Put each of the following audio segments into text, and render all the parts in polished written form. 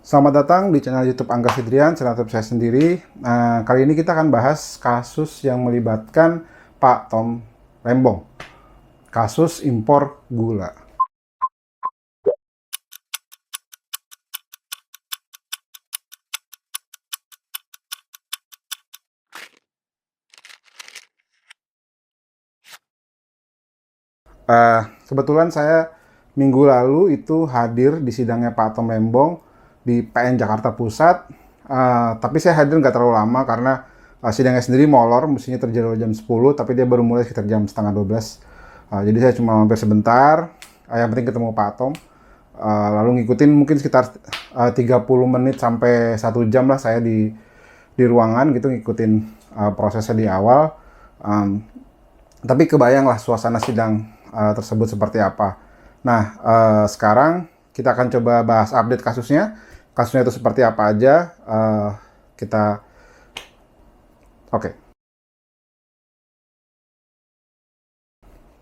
Selamat datang di channel YouTube Angga Fidrian, channel YouTube saya sendiri. Kali ini kita akan bahas kasus yang melibatkan Pak Tom Lembong, kasus impor gula. Kebetulan saya minggu lalu itu hadir di sidangnya Pak Tom Lembong di PN Jakarta Pusat. Tapi saya hadir nggak terlalu lama karena sidangnya sendiri molor, mestinya terjadi jam 10, tapi dia baru mulai sekitar jam setengah 12. Jadi saya cuma mampir sebentar, yang penting ketemu Pak Tom. Lalu ngikutin mungkin sekitar 30 menit sampai 1 jam lah saya di ruangan gitu ngikutin prosesnya di awal. Tapi kebayang lah suasana sidang tersebut seperti apa. Nah, sekarang kita akan coba bahas update kasusnya. Kasusnya itu seperti apa aja. Oke.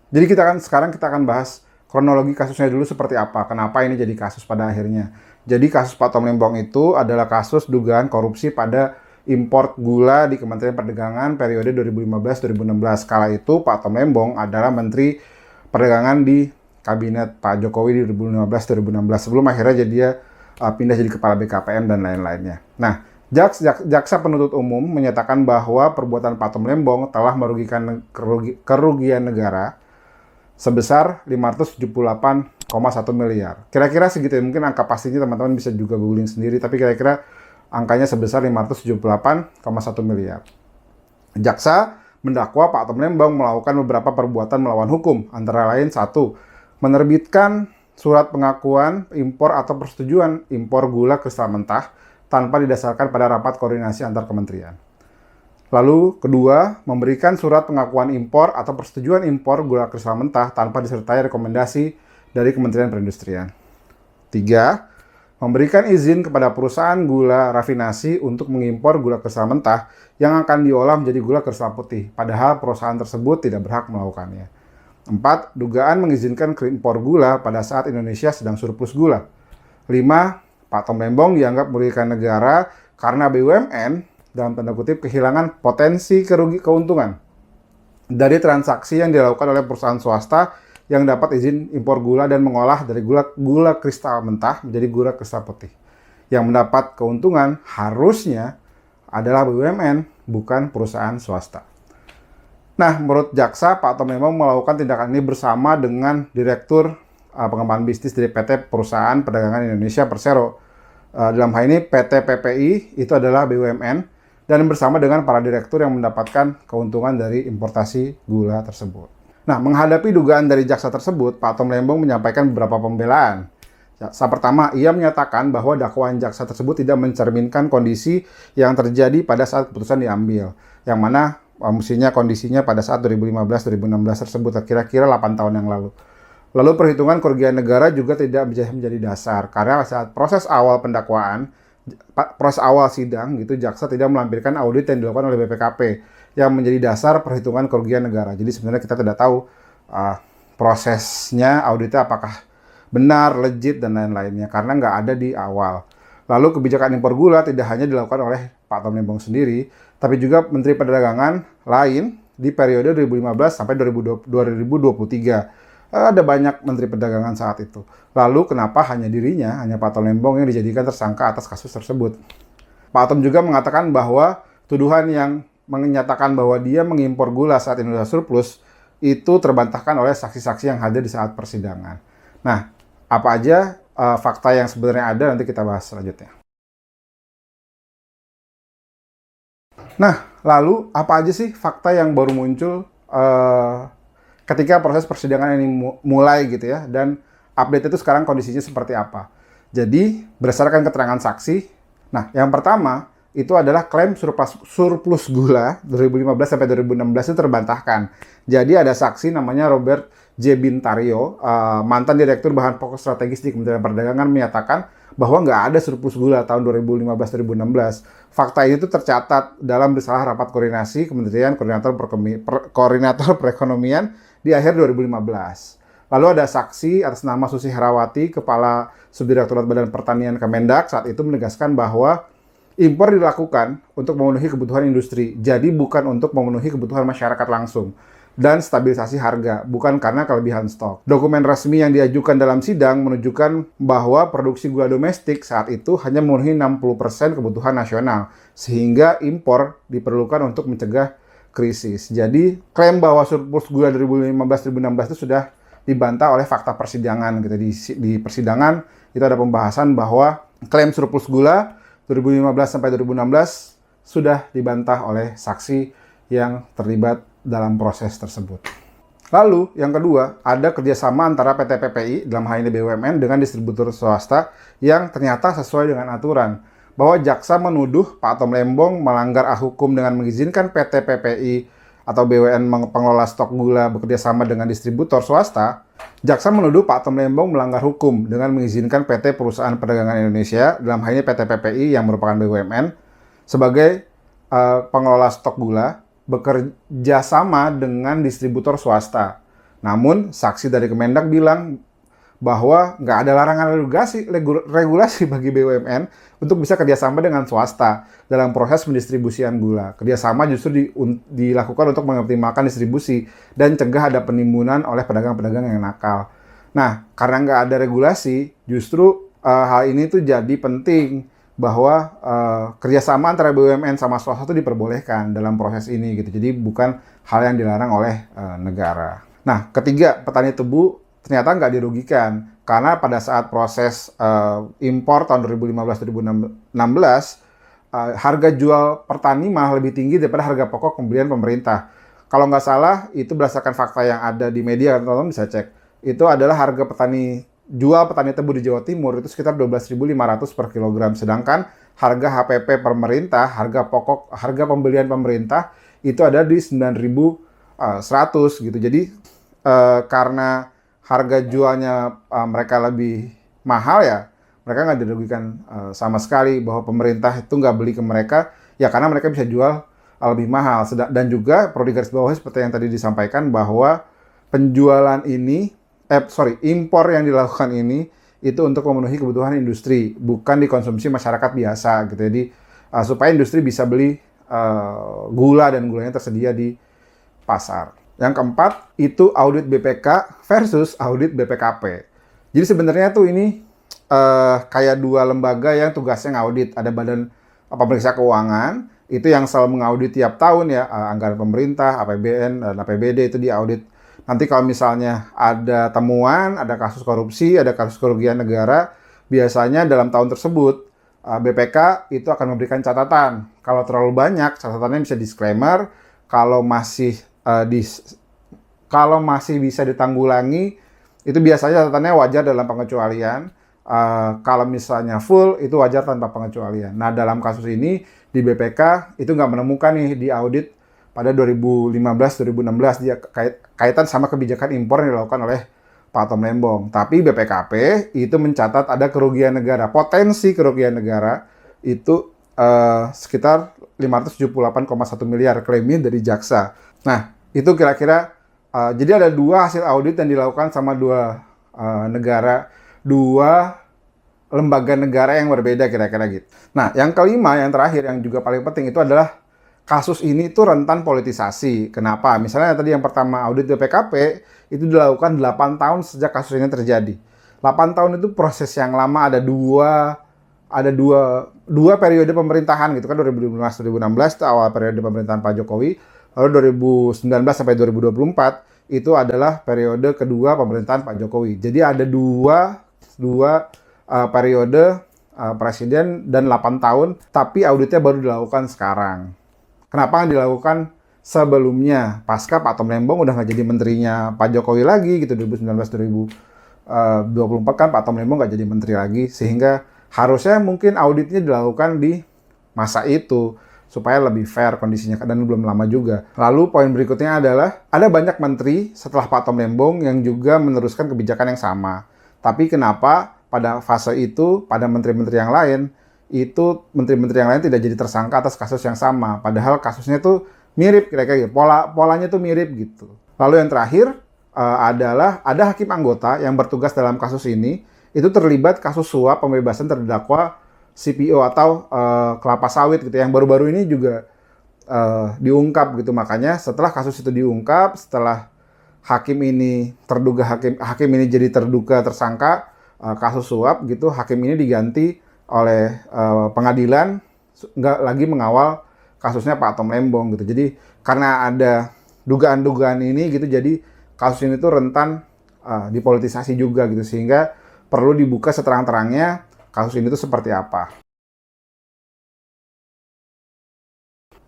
Jadi sekarang kita akan bahas kronologi kasusnya dulu seperti apa. Kenapa ini jadi kasus pada akhirnya. Jadi kasus Pak Tom Lembong itu adalah kasus dugaan korupsi pada impor gula di Kementerian Perdagangan periode 2015-2016. Kala itu Pak Tom Lembong adalah Menteri Perdagangan di Kabinet Pak Jokowi di 2015-2016. Sebelum akhirnya dia pindah jadi Kepala BKPM dan lain-lainnya. Nah, Jaksa Penuntut Umum menyatakan bahwa perbuatan Pak Tom Lembong telah merugikan kerugian negara sebesar 578,1 miliar. Kira-kira segitu ya, mungkin angka pastinya teman-teman bisa juga googling sendiri, tapi kira-kira angkanya sebesar 578,1 miliar. Jaksa mendakwa Pak Tom Lembong melakukan beberapa perbuatan melawan hukum, antara lain 1. Menerbitkan surat pengakuan impor atau persetujuan impor gula kristal mentah tanpa didasarkan pada rapat koordinasi antar kementerian. Lalu, 2, memberikan surat pengakuan impor atau persetujuan impor gula kristal mentah tanpa disertai rekomendasi dari Kementerian Perindustrian. 3, memberikan izin kepada perusahaan gula rafinasi untuk mengimpor gula kristal mentah yang akan diolah menjadi gula kristal putih, padahal perusahaan tersebut tidak berhak melakukannya. 4, dugaan mengizinkan impor gula pada saat Indonesia sedang surplus gula. 5, Pak Tom Lembong dianggap merugikan negara karena BUMN dalam tanda kutip kehilangan potensi keuntungan dari transaksi yang dilakukan oleh perusahaan swasta yang dapat izin impor gula dan mengolah dari gula kristal mentah menjadi gula kristal putih. Yang mendapat keuntungan harusnya adalah BUMN, bukan perusahaan swasta. Nah, menurut jaksa, Pak Tom Lembong melakukan tindakan ini bersama dengan Direktur Pengembangan Bisnis dari PT Perusahaan Perdagangan Indonesia Persero. Dalam hal ini PT PPI itu adalah BUMN dan bersama dengan para direktur yang mendapatkan keuntungan dari importasi gula tersebut. Nah, menghadapi dugaan dari jaksa tersebut, Pak Tom Lembong menyampaikan beberapa pembelaan. Jaksa pertama, ia menyatakan bahwa dakwaan jaksa tersebut tidak mencerminkan kondisi yang terjadi pada saat keputusan diambil, yang mana mestinya kondisinya pada saat 2015-2016 tersebut, kira-kira 8 tahun yang lalu. Lalu perhitungan kerugian negara juga tidak bisa menjadi dasar, karena saat proses awal pendakwaan, proses awal sidang, gitu, jaksa tidak melampirkan audit yang dilakukan oleh BPKP, yang menjadi dasar perhitungan kerugian negara. Jadi sebenarnya kita tidak tahu prosesnya auditnya apakah benar, legit, dan lain-lainnya, karena nggak ada di awal. Lalu kebijakan impor gula tidak hanya dilakukan oleh Pak Tom Lembong sendiri, tapi juga Menteri Perdagangan lain di periode 2015 sampai 2023. Ada banyak Menteri Perdagangan saat itu. Lalu kenapa hanya dirinya, hanya Pak Tom Lembong yang dijadikan tersangka atas kasus tersebut? Pak Tom juga mengatakan bahwa tuduhan yang menyatakan bahwa dia mengimpor gula saat Indonesia surplus itu terbantahkan oleh saksi-saksi yang hadir di saat persidangan. Nah, apa aja fakta yang sebenarnya ada, nanti kita bahas selanjutnya. Nah, lalu apa aja sih fakta yang baru muncul ketika proses persidangan ini mulai gitu ya, dan update itu sekarang kondisinya seperti apa. Jadi, berdasarkan keterangan saksi, nah yang pertama itu adalah klaim surplus gula 2015 sampai 2016 itu terbantahkan. Jadi ada saksi namanya Robert J. Bintario, mantan Direktur Bahan Pokok Strategis di Kementerian Perdagangan, menyatakan bahwa nggak ada surplus gula tahun 2015-2016. Fakta ini tuh tercatat dalam risalah rapat koordinasi Kementerian Koordinator Perekonomian di akhir 2015. Lalu ada saksi atas nama Susi Herawati, Kepala Subdirektorat Badan Pertanian Kemendak, saat itu menegaskan bahwa impor dilakukan untuk memenuhi kebutuhan industri, jadi bukan untuk memenuhi kebutuhan masyarakat langsung. Dan stabilisasi harga, bukan karena kelebihan stok. Dokumen resmi yang diajukan dalam sidang menunjukkan bahwa produksi gula domestik saat itu hanya memenuhi 60% kebutuhan nasional, sehingga impor diperlukan untuk mencegah krisis. Jadi, klaim bahwa surplus gula 2015-2016 itu sudah dibantah oleh fakta persidangan. Gitu. Di persidangan itu ada pembahasan bahwa klaim surplus gula 2015 sampai 2016 sudah dibantah oleh saksi yang terlibat dalam proses tersebut. Lalu, yang kedua, ada kerjasama antara PT PPI, dalam hal ini BUMN, dengan distributor swasta yang ternyata sesuai dengan aturan. Bahwa jaksa menuduh Pak Tom Lembong melanggar hukum dengan mengizinkan PT PPI atau BUMN pengelola stok gula bekerjasama dengan distributor swasta. Jaksa menuduh Pak Tom Lembong melanggar hukum dengan mengizinkan PT Perusahaan Perdagangan Indonesia, dalam hal ini PT PPI yang merupakan BUMN, sebagai pengelola stok gula, bekerja sama dengan distributor swasta. Namun, saksi dari Kemendak bilang bahwa nggak ada larangan regulasi bagi BUMN untuk bisa kerjasama dengan swasta dalam proses pendistribusian gula. Kerjasama justru dilakukan untuk mengoptimalkan distribusi dan cegah ada penimbunan oleh pedagang-pedagang yang nakal. Nah, karena nggak ada regulasi, justru hal ini tuh jadi penting bahwa kerjasama antara BUMN sama swasta itu diperbolehkan dalam proses ini gitu. Jadi bukan hal yang dilarang oleh negara. Nah, ketiga, petani tebu ternyata nggak dirugikan karena pada saat proses impor tahun 2015-2016 harga jual petani malah lebih tinggi daripada harga pokok pembelian pemerintah. Kalau nggak salah, itu berdasarkan fakta yang ada di media, teman-teman bisa cek. Itu adalah harga petani tebu di Jawa Timur itu sekitar 12.500 per kilogram. Sedangkan harga HPP pemerintah, harga pembelian pemerintah itu ada di 9.100 gitu. Jadi karena harga jualnya mereka lebih mahal ya, mereka nggak dirugikan sama sekali bahwa pemerintah itu nggak beli ke mereka, ya karena mereka bisa jual lebih mahal. Dan juga perlu digarisbawahi seperti yang tadi disampaikan bahwa penjualan ini impor yang dilakukan ini itu untuk memenuhi kebutuhan industri, bukan dikonsumsi masyarakat biasa gitu. Jadi supaya industri bisa beli gula dan gulanya tersedia di pasar. Yang keempat itu audit BPK versus audit BPKP. Jadi sebenarnya tuh ini kayak dua lembaga yang tugasnya ngaudit. Ada Badan Pemeriksa Keuangan itu yang selalu mengaudit tiap tahun ya, anggaran pemerintah, APBN dan APBD itu diaudit. Nanti kalau misalnya ada temuan, ada kasus korupsi, ada kasus kerugian negara, biasanya dalam tahun tersebut BPK itu akan memberikan catatan. Kalau terlalu banyak, catatannya bisa disclaimer. Kalau masih bisa ditanggulangi, itu biasanya catatannya wajar dalam pengecualian. Kalau misalnya full, itu wajar tanpa pengecualian. Nah, dalam kasus ini di BPK itu nggak menemukan nih di audit pada 2015-2016 dia kaitan sama kebijakan impor yang dilakukan oleh Pak Tom Lembong. Tapi BPKP itu mencatat ada kerugian negara, potensi kerugian negara itu sekitar 578,1 miliar klaimnya dari jaksa. Nah, itu kira-kira jadi ada dua hasil audit yang dilakukan sama dua lembaga negara yang berbeda kira-kira gitu. Nah, yang kelima, yang terakhir, yang juga paling penting itu adalah kasus ini tuh rentan politisasi. Kenapa? Misalnya tadi yang pertama audit BPKP itu dilakukan 8 tahun sejak kasus ini terjadi. 8 tahun itu proses yang lama, ada dua periode pemerintahan gitu kan, 2015-2016 itu awal periode pemerintahan Pak Jokowi, lalu 2019 sampai 2024 itu adalah periode kedua pemerintahan Pak Jokowi. Jadi ada dua periode presiden dan 8 tahun, tapi auditnya baru dilakukan sekarang. Kenapa nggak dilakukan sebelumnya? Pasca Pak Tom Lembong udah nggak jadi menterinya Pak Jokowi lagi gitu, 2019-2024 kan Pak Tom Lembong nggak jadi menteri lagi, sehingga harusnya mungkin auditnya dilakukan di masa itu supaya lebih fair kondisinya, dan belum lama juga. Lalu poin berikutnya adalah ada banyak menteri setelah Pak Tom Lembong yang juga meneruskan kebijakan yang sama. Tapi kenapa pada fase itu, pada menteri-menteri yang lain, itu menteri-menteri yang lain tidak jadi tersangka atas kasus yang sama, padahal kasusnya tuh mirip kira-kira gitu. Polanya tuh mirip gitu. Lalu yang terakhir, adalah ada hakim anggota yang bertugas dalam kasus ini itu terlibat kasus suap pembebasan terdakwa CPO atau kelapa sawit gitu yang baru-baru ini juga diungkap gitu. Makanya setelah kasus itu diungkap, setelah hakim ini hakim ini jadi terduga tersangka kasus suap gitu, hakim ini diganti oleh pengadilan nggak lagi mengawal kasusnya Pak Tom Lembong gitu. Jadi karena ada dugaan-dugaan ini gitu, jadi kasus ini tuh rentan dipolitisasi juga gitu, sehingga perlu dibuka seterang-terangnya kasus ini tuh seperti apa.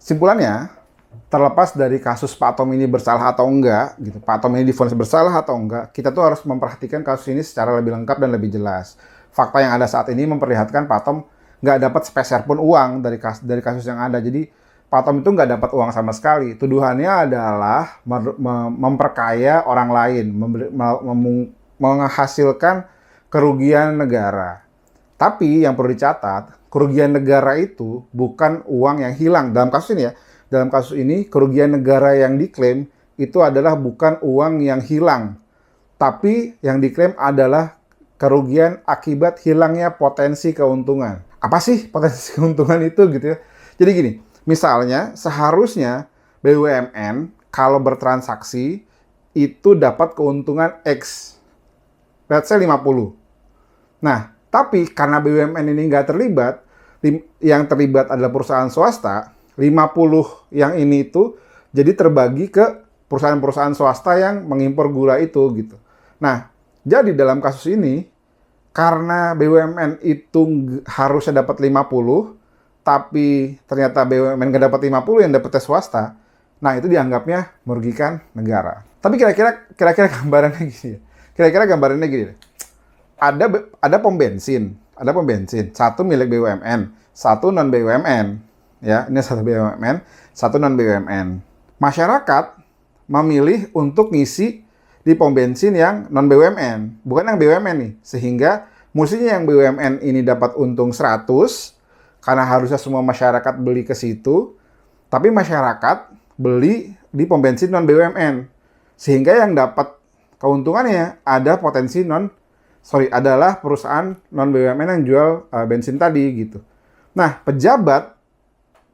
Simpulannya, terlepas dari kasus Pak Tom ini bersalah atau enggak, gitu, Pak Tom ini divonis bersalah atau enggak, kita tuh harus memperhatikan kasus ini secara lebih lengkap dan lebih jelas. Fakta yang ada saat ini memperlihatkan Pak Tom nggak dapat sepeser pun uang dari kasus yang ada. Jadi Pak Tom itu nggak dapat uang sama sekali. Tuduhannya adalah memperkaya orang lain, menghasilkan kerugian negara. Tapi yang perlu dicatat, kerugian negara itu bukan uang yang hilang. Dalam kasus ini ya, dalam kasus ini kerugian negara yang diklaim itu adalah bukan uang yang hilang. Tapi yang diklaim adalah kerugian akibat hilangnya potensi keuntungan. Apa sih potensi keuntungan itu gitu ya? Jadi gini, misalnya seharusnya BUMN kalau bertransaksi itu dapat keuntungan X. Let's say 50. Nah, tapi karena BUMN ini nggak terlibat, yang terlibat adalah perusahaan swasta, 50 yang ini itu jadi terbagi ke perusahaan-perusahaan swasta yang mengimpor gula itu gitu. Nah, jadi dalam kasus ini, karena BUMN itu harusnya dapat 50, tapi ternyata BUMN nggak dapat 50, yang dapatnya swasta, nah itu dianggapnya merugikan negara. Tapi kira-kira gambarannya gini ya. Kira-kira gambarannya gini deh. Ada pom bensin, satu milik BUMN, satu non BUMN, ya ini satu BUMN, satu non BUMN. Masyarakat memilih untuk ngisi di pom bensin yang non BUMN, bukan yang BUMN nih, sehingga mestinya yang BUMN ini dapat untung 100 karena harusnya semua masyarakat beli ke situ, tapi masyarakat beli di pom bensin non BUMN, sehingga yang dapat keuntungannya adalah perusahaan non BUMN yang jual bensin tadi gitu. Nah, pejabat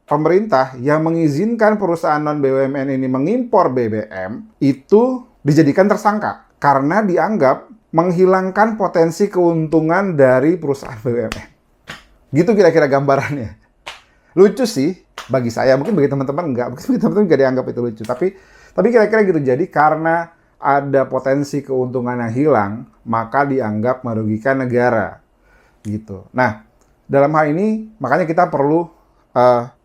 pemerintah yang mengizinkan perusahaan non BUMN ini mengimpor BBM itu dijadikan tersangka karena dianggap menghilangkan potensi keuntungan dari perusahaan BUMN. Gitu kira-kira gambarannya. Lucu sih bagi saya, mungkin bagi teman-teman enggak, mungkin bagi teman-teman enggak dianggap itu lucu, tapi kira-kira gitu. Jadi karena ada potensi keuntungan yang hilang, maka dianggap merugikan negara. Gitu. Nah, dalam hal ini, makanya kita perlu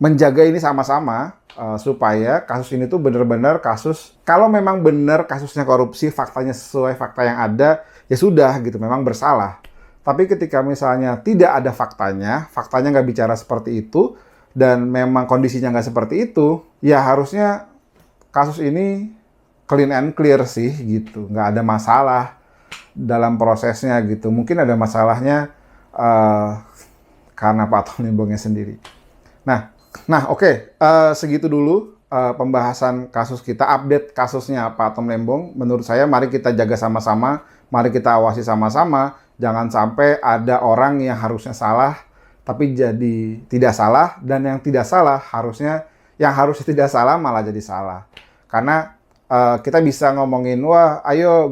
menjaga ini sama-sama, supaya kasus ini tuh benar-benar kasus, kalau memang benar kasusnya korupsi, faktanya sesuai fakta yang ada, ya sudah gitu, memang bersalah. Tapi ketika misalnya tidak ada faktanya nggak bicara seperti itu, dan memang kondisinya nggak seperti itu, ya harusnya kasus ini clean and clear sih gitu, nggak ada masalah dalam prosesnya gitu. Mungkin ada masalahnya karena Pak Tom Lembongnya sendiri. Nah oke. Segitu dulu pembahasan kasus kita, update kasusnya Pak Tom Lembong. Menurut saya mari kita jaga sama-sama, mari kita awasi sama-sama, jangan sampai ada orang yang harusnya salah tapi jadi tidak salah, dan yang tidak salah harusnya tidak salah malah jadi salah. Karena kita bisa ngomongin, wah, ayo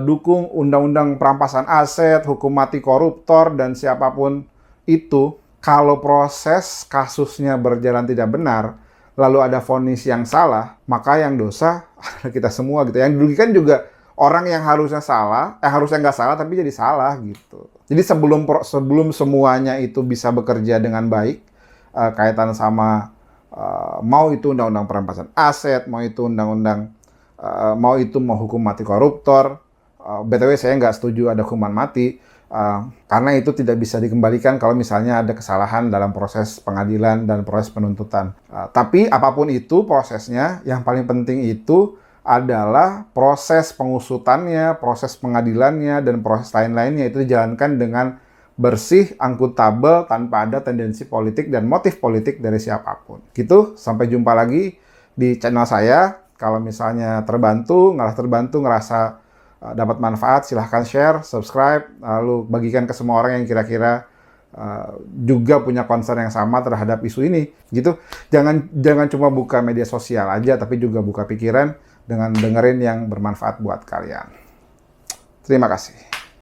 dukung undang-undang perampasan aset, hukum mati koruptor, dan siapapun itu. Kalau proses kasusnya berjalan tidak benar, lalu ada vonis yang salah, maka yang dosa adalah kita semua gitu. Yang dirugikan juga orang yang harusnya nggak salah tapi jadi salah gitu. Jadi sebelum semuanya itu bisa bekerja dengan baik, kaitan sama mau itu undang-undang perampasan aset, mau itu mau hukum mati koruptor. BTW saya nggak setuju ada hukuman mati, karena itu tidak bisa dikembalikan kalau misalnya ada kesalahan dalam proses pengadilan dan proses penuntutan. Tapi apapun itu prosesnya, yang paling penting itu adalah proses pengusutannya, proses pengadilannya, dan proses lain-lainnya itu dijalankan dengan bersih, akuntabel, tanpa ada tendensi politik dan motif politik dari siapapun. Gitu, sampai jumpa lagi di channel saya. Kalau misalnya terbantu, ngerasa dapat manfaat, silahkan share, subscribe, lalu bagikan ke semua orang yang kira-kira juga punya concern yang sama terhadap isu ini, gitu. Jangan cuma buka media sosial aja, tapi juga buka pikiran dengan dengerin yang bermanfaat buat kalian. Terima kasih.